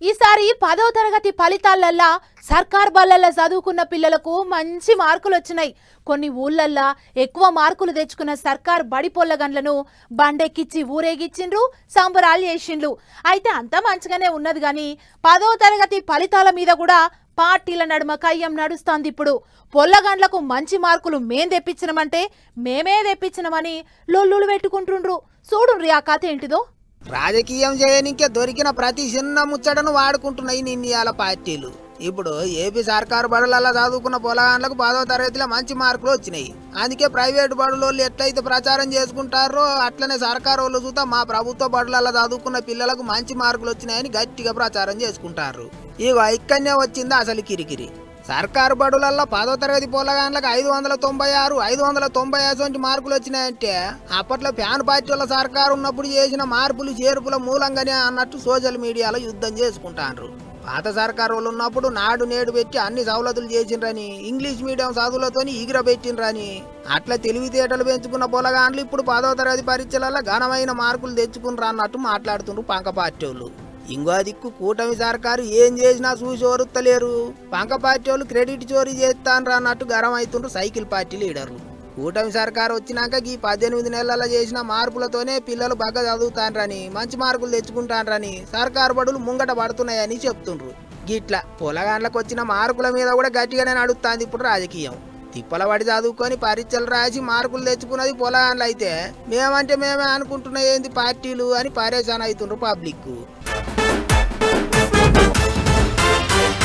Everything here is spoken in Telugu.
ఈసారి 10వ తరగతి ఫలితాలల్లా సర్కార్ బళ్ళల్లో చదువుకున్న పిల్లలకు మంచి మార్కులు వచ్చినాయి. కొన్ని ఊళ్ళల్లా ఎక్కువ మార్కులు తెచ్చుకున్న సర్కార్ బడి పొల్లగండ్లను బండెక్కిచ్చి ఊరేగిచ్చిండ్రు, సంబరాలు చేసిండ్రు. అయితే అంతా మంచిగానే ఉన్నది కానీ 10వ తరగతి ఫలితాల మీద కూడా పార్టీల నడుమ కయ్యం నడుస్తోంది. ఇప్పుడు పొల్లగండ్లకు మంచి మార్కులు మేం తెప్పించినమంటే మేమే తెప్పించినమని లొల్లులు పెట్టుకుంటుండ్రు. చూడుండ్రి ఆ కథ ఏంటిదో. రాజకీయం చేయనికే దొరికిన ప్రతి చిన్న ముచ్చటను వాడుకుంటున్నాయి నిన్నయాల పార్టీలు. ఇప్పుడు ఏపీ సర్కారు బడులలో చదువుకున్న పొలగాండ్లకు 10వ తరగతిలో మంచి మార్కులు వచ్చినాయి. అందుకే ప్రైవేటు బడులోళ్ళు ఎట్లయితే ప్రచారం చేసుకుంటారో అట్లనే సర్కారు వాళ్ళు చూద్దాం మా ప్రభుత్వ బడులలో చదువుకున్న పిల్లలకు మంచి మార్కులు వచ్చినాయని గట్టిగా ప్రచారం చేసుకుంటారు. ఇగో ఇక్కడనే వచ్చింది అసలు కిరికిరి. సర్కారు బడులల్లో 10వ తరగతి పొలగాండ్లకు 596, 595 మార్కులు వచ్చినాయంటే అప్పట్లో ఫ్యాన్ పార్టీల సర్కారు ఉన్నప్పుడు చేసిన మార్పులు చేర్పుల మూలంగానే అన్నట్టు సోషల్ మీడియాలో యుద్ధం చేసుకుంటారు. పాత సర్కారు వాళ్ళు ఉన్నప్పుడు నాడు నేడు పెట్టి అన్ని సవలతులు చేసిండ్రని, ఇంగ్లీష్ మీడియం చదువులతోని ఎగిరబెట్టిండ్రని, అట్లా తెలివితేటలు పెంచుకున్న పొలగాండ్లు ఇప్పుడు 10వ తరగతి పరీక్షలలో ఘనమైన మార్కులు తెచ్చుకున్నారు అన్నట్టు మాట్లాడుతుండ్రు పంక పార్టీ వాళ్ళు. ఇంకో దిక్కు కూటమి సర్కారు ఏం చేసినా చూసి ఓరుత్తలేరు. పంక పార్టీ వాళ్ళు క్రెడిట్ చోరీ చేస్తాన్రు అన్నట్టు గరం అవుతుండ్రు సైకిల్ పార్టీ లీడర్లు. కూటమి సర్కారు వచ్చినాక ఈ 18 నెలల చేసిన మార్పులతోనే పిల్లలు బాగా చదువుతాన్రని, మంచి మార్కులు తెచ్చుకుంటాన్రని, సర్కారు బడులు ముంగట పడుతున్నాయని చెప్తుండ్రు. గిట్లా పొలగాండ్లకు వచ్చిన మార్కుల మీద కూడా గట్టిగానే నడుస్తుంది ఇప్పుడు రాజకీయం. తిప్పల పడి చదువుకొని పరీక్షలు రాసి మార్కులు తెచ్చుకున్నది పొలగాండ్లు అయితే మేమంటే మేమే అనుకుంటున్నా ఏంది పార్టీలు అని పరేషాన్ అవుతుండ్రు పబ్లిక్.